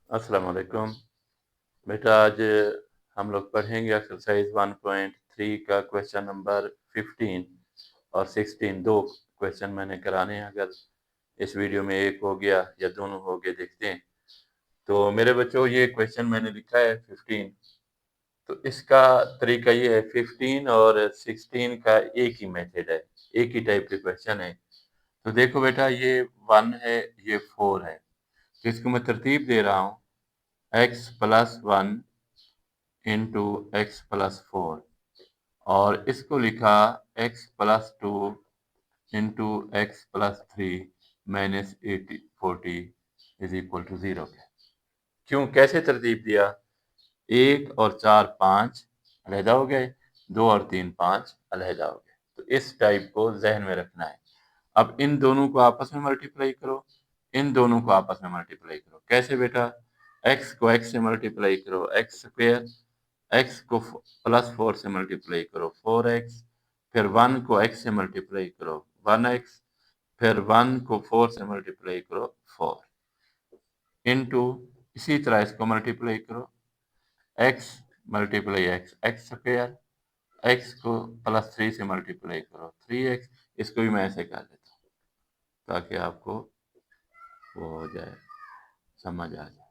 अस्सलाम वालेकुम। बेटा आज हम लोग पढ़ेंगे एक्सरसाइज 1.3 का क्वेश्चन नंबर 15 और 16। दो क्वेश्चन मैंने कराने हैं। अगर इस वीडियो में एक हो गया या दोनों हो गए देखते हैं। तो मेरे बच्चों ये क्वेश्चन मैंने लिखा है 15। तो इसका तरीका ये है, 15 और 16 का एक ही मेथड है, एक ही टाइप के क्वेश्चन है। तो देखो बेटा, ये 1 है, ये 4 है। तो इसको मैं तरतीब दे रहा हूँ, x plus 1 into x plus 4, और इसको लिखा x plus 2 into x plus 3 minus 40 is equal to 0 के। क्यों, कैसे तरतीब दिया? 1 और 4 5 अलहदा हो गए, 2 और 3 5 अलहदा हो गए। तो इस टाइप को जहन में रखना है। अब इन दोनों को आपस में मल्टीप्लाई करो, इन दोनों को आपस में मल्टीप्लाई करो। कैसे बेटा? x को x से मल्टीप्लाई करो, एक्स स्क्वायर, x को प्लस 4 से मल्टीप्लाई करो 4x, फिर 1 को x से मल्टीप्लाई करो 1x, फिर 1 को 4 से मल्टीप्लाई करो 4, इनटू इसी तरह इसको मल्टीप्लाई करो, x multiply x square, x को प्लस 3 से मल्टीप्लाई करो 3x। इसको भी मैं ऐसे कर देता हूँ ताकि आपको वो हो जाए, समझ आ जाए।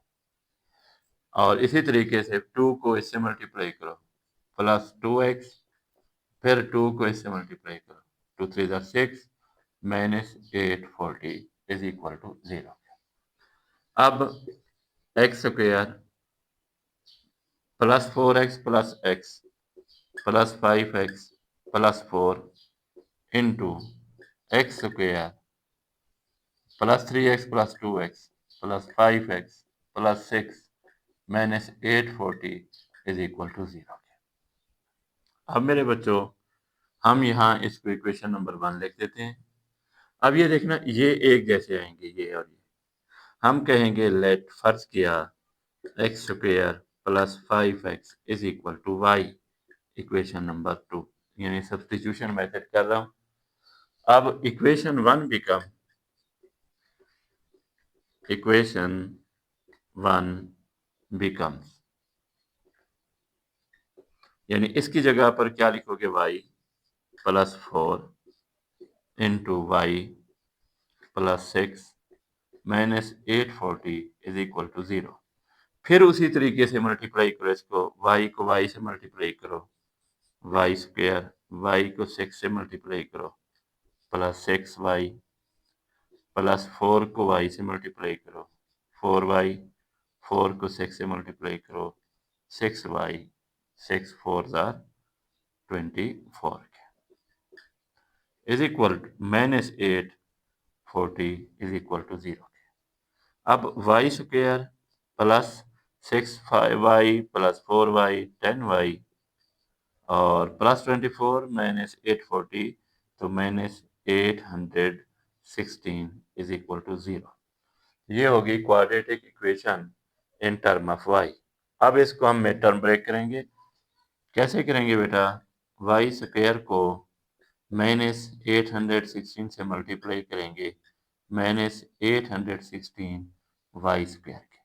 और इसी तरीके से 2 को इससे मल्टीप्लाई करो प्लस 2x, फिर 2 को इससे मल्टीप्लाई करो, 2 3 ज़ा 6 माइनस 840 इज इक्वल टू 0। अब x square plus 4x plus x plus 5x plus 4 into x square plus 3x plus 2x plus 5x plus 6 minus 840 is equal to 0। अब मेरे बच्चों, हम यहाँ इसको इक्वेशन नंबर 1 लिख देते हैं। अब ये देखना, ये एक जैसे आएंगे, ये और ये। हम कहेंगे लेट, फर्ज किया, x square plus 5x is equal to y, equation number 2, यानी सब्स्टिट्यूशन मेथड कर रहा हूं। अब इक्वेशन 1 बिकम्स, यानी इसकी जगह पर क्या लिखोगे? y plus 4 into y plus 6 minus 840 is equal to 0। फिर उसी तरीके से मल्टीप्लाई करो इसको, y को y से मल्टीप्लाई करो, वाई स्क्वायर, वाई को 6 से मल्टीप्लाई करो प्लस 6y, प्लस 4 को y से मल्टीप्लाई करो 4y, 4 को 6 से मल्टीप्लाई करो 6y, 6 4 ज़ा 24 is equal to minus 840 is equal to 0। अब Y square plus 6y plus 4y 10y और प्लस 24 माइनस 840, तो माइनस 816 इज इक्वल टू 0। ये होगी quadratic equation in term of y। अब इसको हम मिड टर्म ब्रेक करेंगे। कैसे करेंगे बेटा? वाई स्क्वायर को माइनस 816 से मल्टीप्लाई करेंगे माइनस 816 वाई स्क्वायर के।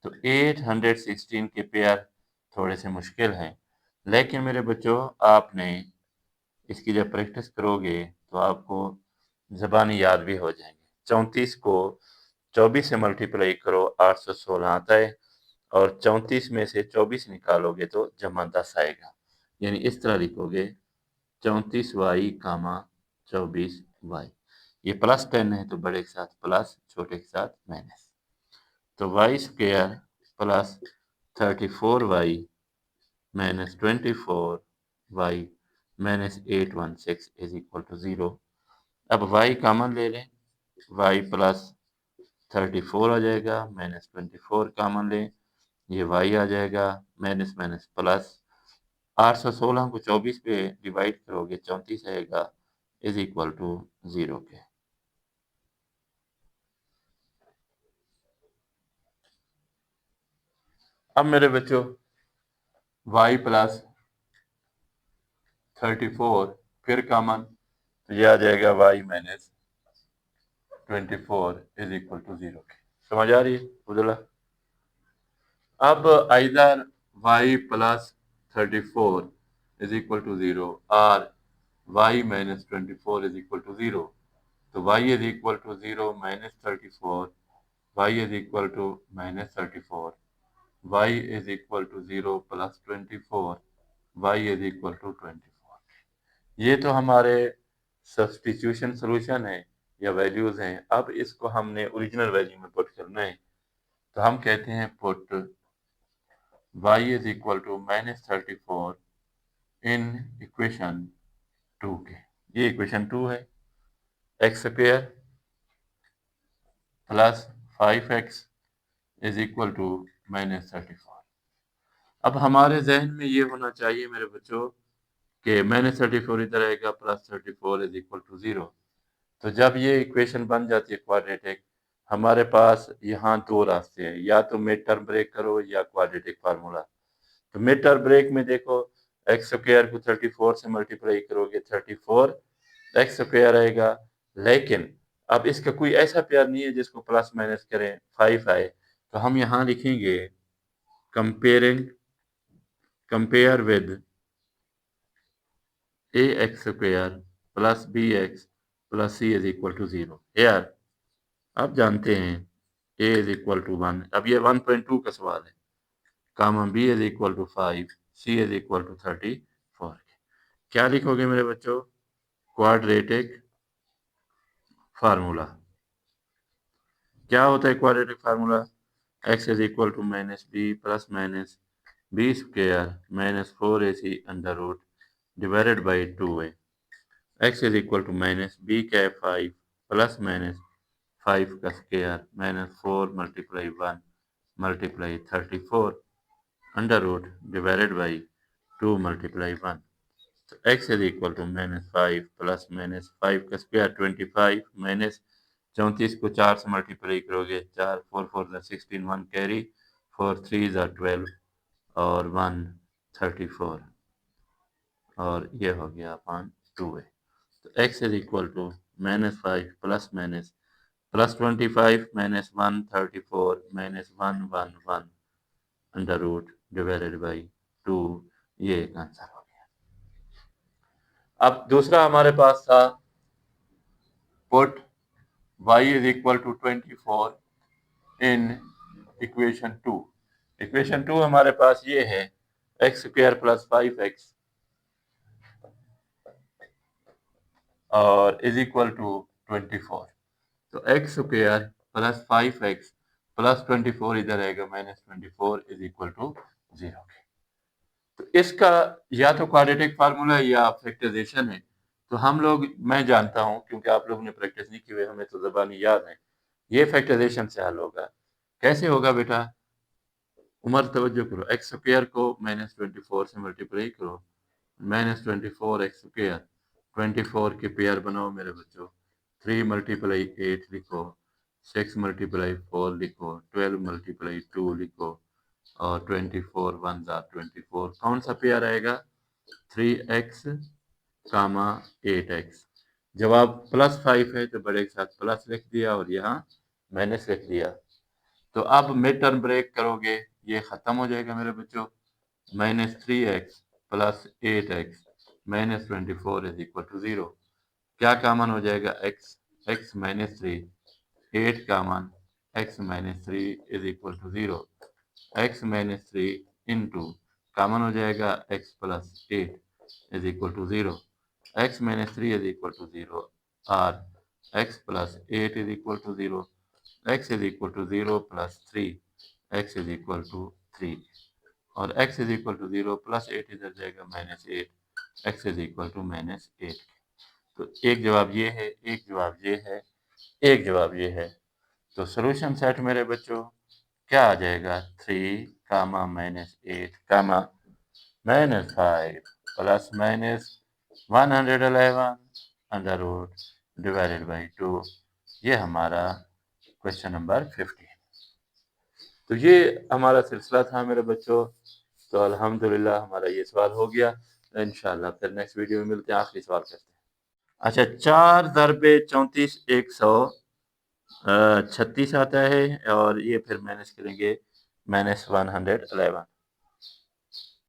तो 816 के पेयर थोड़े से मुश्किल हैं, लेकिन मेरे बच्चों आपने इसकी जब प्रैक्टिस करोगे तो आपको ज़बानी याद भी हो जाएंगे। 34 को 24 से मल्टीप्लाई करो 816 आता है, और 34 में से 24 निकालोगे तो जमा 10 आएगा। यानी इस तरह लिखोगे 34y कामा 24y। ये प्लस 10 है तो बड़े के साथ प्लस, छोटे के साथ माइनस। तो y square plus 34y minus 24y minus 816 is equal to 0। अब y कॉमन ले लें, y प्लस 34 आ जाएगा, माइनस 24 कॉमन लें, ये y आ जाएगा, माइनस माइनस प्लस, 816 को 24 पे डिवाइड करोगे 34 आएगा, इज इक्वल टू 0 के। अब मेरे बच्चों, y प्लस 34 फिर कॉमन, तो ये आ जाएगा y minus 24 is equal to 0 के। समझ आ रही है उजला? अब either y plus 34 is equal to 0 और y minus 24 is equal to 0। तो y is equal to 0 minus 34, y is equal to minus 34, y is equal to 0 plus 24, y is equal to 24। ये तो हमारे सब्स्टिट्यूशन सोल्यूशन है या values हैं। अब इसको हमने ओरिजिनल वैल्यू में पुट करना है। तो हम कहते हैं put y is equal to minus 34 in equation 2 के। ये इक्वेशन 2 है। X square plus 5x is equal to minus 34। अब हमारे जहन में ये होना चाहिए मेरे बच्चों कि माइनस 34 इधर आएगा, प्लस 34 इज इक्वल टू 0। तो जब ये इक्वेशन बन जाती है क्वाड्रेटिक, हमारे पास यहाँ दो रास्ते हैं, या तो मिड टर्म ब्रेक करो या क्वाड्रेटिक फार्मूला। तो मिड टर्म ब्रेक में देखो, एक्स स्क्वायर को 34 से मल्टीप्लाई करोगे 34 एक्स स्क्वायर आएगा, लेकिन अब इसका कोई ऐसा पेयर नहीं है जिसको प्लस माइनस करें 5 आए। तो हम यहाँ लिखेंगे compare with a x square plus b x plus c is equal to 0। यार आप जानते हैं a इज इक्वल टू 1, अब ये 1.2 का सवाल है, comma b is equal to 5, c is equal to 34। क्या लिखोगे मेरे बच्चों? Quadratic formula. क्या होता है quadratic formula? x is equal to minus b plus minus b square minus 4ac under root divided by 2a। x is equal to minus b cap 5 plus minus 5 का square minus 4 multiply 1 multiply 34 under root divided by 2 multiply 1। तो x is equal to minus 5 plus minus 5 का square 25 minus 34 को 4 से multiply करोगे 4 4 4 16 1 carry 4 3 12 और 1 34 और ये हो गया अपॉन 2a। तो x is equal to minus 5 plus minus plus 25 minus 1 34 minus 1 1 1 under root divided by 2। ये एक आंसर हो गया। अब दूसरा हमारे पास था put y is equal to 24 in equation 2। Equation 2 हमारे पास ये है एक्स स्क्वायर प्लस 5x और इज इक्वल टू 24। तो x square plus 5x plus 24 इधर आएगा माइनस 24 इज इक्वल टू 0। तो इसका या तो क्वाड्रेटिक फार्मूला या फैक्टराइजेशन है। तो हम लोग, मैं जानता हूं क्योंकि आप लोगों ने प्रैक्टिस नहीं की हुई, हमें तो ज़बानी याद है, ये फैक्टराइजेशन से हल होगा। कैसे होगा बेटा? उमर तवज्जो करो, एक्स स्क्वायर को माइनस 24 से मल्टीप्लाई करो, माइनस 24 एक्स स्क्वायर 24 के पेयर बनाओ मेरे बच्चों, 3 मल्टीप्लाई 8 लिखो, 6 मल्टीप्लाई 4 लिखो, 12 मल्टीप्लाई 2 लिखो और 24 1 24। कौन सा पेयर आएगा? 3x कामा 8x। जवाब प्लस 5 है तो बड़े के साथ प्लस लिख दिया और यहाँ माइनस लिख दिया। तो अब मिड टर्म ब्रेक करोगे, ये खत्म हो जाएगा मेरे बच्चों। Minus 3x plus 8x minus 24 is equal to 0। क्या कामन हो जाएगा? x minus 3, 8 common, x minus 3 is equal to 0। x minus 3 into common हो जाएगा x plus 8 is equal to 0। x minus 3 is equal to 0 और x plus 8 is equal to 0। x is equal to 0 plus 3, x is equal to 3 और x is equal to 0 plus 8 इधर जाएगा minus 8, x is equal to minus 8। तो एक जवाब ये है, एक जवाब ये है, एक जवाब ये है। तो सोल्यूशन सेट मेरे बच्चों क्या आ जाएगा? 3 comma minus 8 comma minus 5 plus minus 111 under root divided by 2। ये हमारा क्वेश्चन नंबर 15। तो ये हमारा सिलसिला था मेरे बच्चों। तो अल्हम्दुलिल्लाह हमारा ये सवाल हो गया। इंशाल्लाह फिर नेक्स्ट वीडियो में मिलते हैं, आखिरी सवाल करते हैं। अच्छा, 4 ज़रबे 34 136 आता है और ये फिर माइनस करेंगे -111